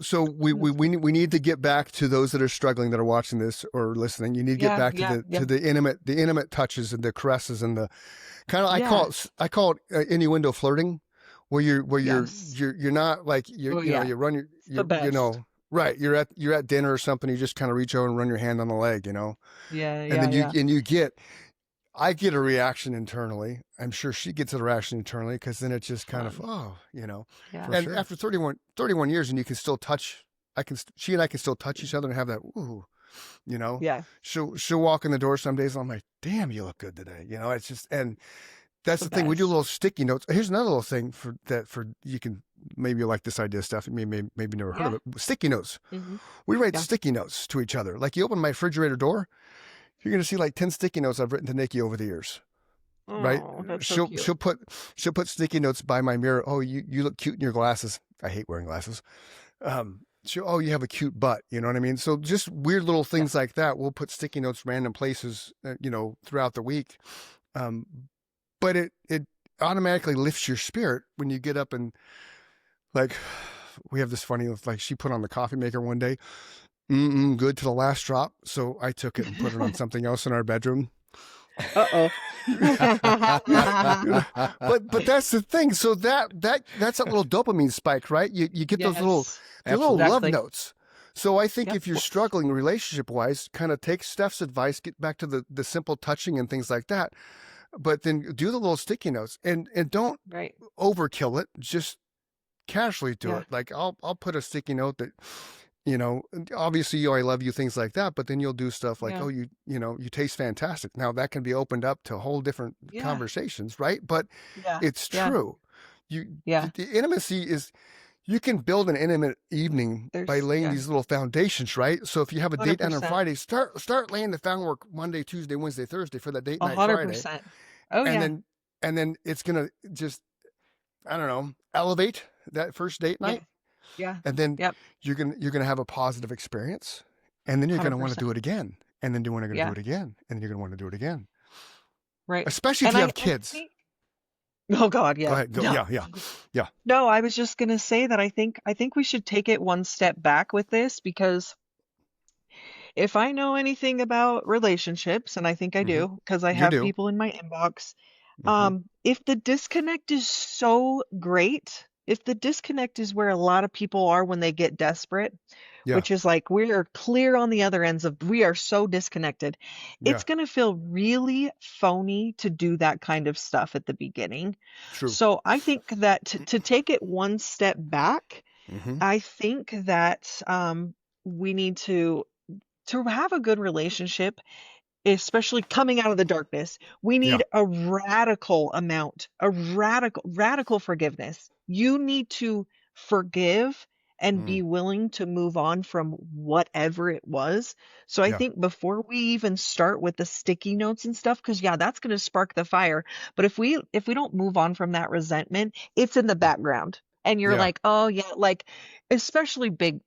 So we need to get back to those that are struggling, that are watching this or listening. You need to get back to the intimate touches and the caresses and the kind of, Yeah. I call it innuendo flirting, where Yes. you're not like Oh, you know, yeah. you run It's the best. right, you're at dinner or something, you just kind of reach over and run your hand on the leg, Yeah, and yeah, then yeah. I get a reaction internally. I'm sure she gets a reaction internally, because then it's just kind of, Fun. Yeah. For and sure. after 31 years, and you can still touch, she and I can still touch each other and have that, ooh, you know, Yeah. she'll walk in the door some days, and I'm like, damn, you look good today. It's just, and It's that's the the thing. We do little best. sticky notes. Here's another little thing for you can, maybe you like this idea, stuff. Maybe never heard of Yeah. it. Sticky notes. Hmm. We write Yeah. sticky notes to each other. Like, you open my refrigerator door, you're gonna see like 10 sticky notes I've written to Nikki over the years. Right? Oh, that's so She'll cute. she'll put she'll put sticky notes by my mirror. Oh, you look cute in your glasses. I hate wearing glasses. Oh, you have a cute butt. You know what I mean? So just weird little Yeah. things like that. We'll put sticky notes random places, throughout the week. Um, but it automatically lifts your spirit when you get up and, like, we have this funny, like, she put on the coffee maker one day. Good to the last drop. So I took it and put it on something else in our bedroom. Uh-oh. But that's the thing. So that's that little dopamine spike, right? You get those Yes. little love Exactly. notes. So I think Yep. if you're struggling relationship wise, kind of take Steph's advice, get back to the simple touching and things like that. But then do the little sticky notes, and don't Right. overkill it. Just casually do Yeah. it. Like, I'll put a sticky note that, obviously, I love you, things like that. But then you'll do stuff like, Yeah. oh, you taste fantastic. Now that can be opened up to whole different Yeah. conversations, right? But Yeah. it's Yeah. true. You Yeah. the intimacy is, you can build an intimate evening by There's laying yeah. these little foundations, right? So if you have a date night on 100%. Friday, start laying the groundwork Monday, Tuesday, Wednesday, Thursday for that date A night hundred Friday, percent. Oh and yeah. then it's gonna just, I don't know, elevate that first date Yeah. night, Yeah. and then Yep. you're gonna have a positive experience, and then you're gonna want to 100%. do it again, and then you're gonna do Yeah. it again, and then you're gonna want to do it again, Right. especially if And you I have kids. think oh God, Go yeah. ahead, go, No. yeah. No, I was just gonna say that I think we should take it one step back with this because if I know anything about relationships, and I think I Mm-hmm. do, because I You have do. people in my inbox, Mm-hmm. if the disconnect is so great, if the disconnect is where a lot of people are when they get desperate, Yeah, which is like we are clear on the other ends of we are so disconnected, yeah, it's going to feel really phony to do that kind of stuff at the beginning. true. So I think that to take it one step back, Mm-hmm. I think that we need to have a good relationship, especially coming out of the darkness, we Yeah, need a radical amount, a radical forgiveness. You need to forgive and mm, be willing to move on from whatever it was. So I yeah, think before we even start with the sticky notes and stuff, because yeah, that's going to spark the fire. But if we don't move on from that resentment, it's in the background. And you're yeah. like, oh yeah, like especially big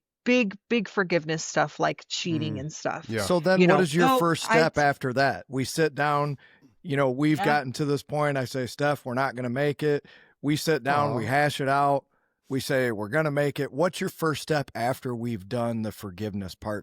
forgiveness stuff like cheating Mm, and stuff. yeah. So then what is your Oh, first step after that? We sit down, we've yeah. gotten to this point. I say, Steph, we're not going to make it. We sit down, we Aw. hash it out. We say, we're going to make it. What's your first step after we've done the forgiveness part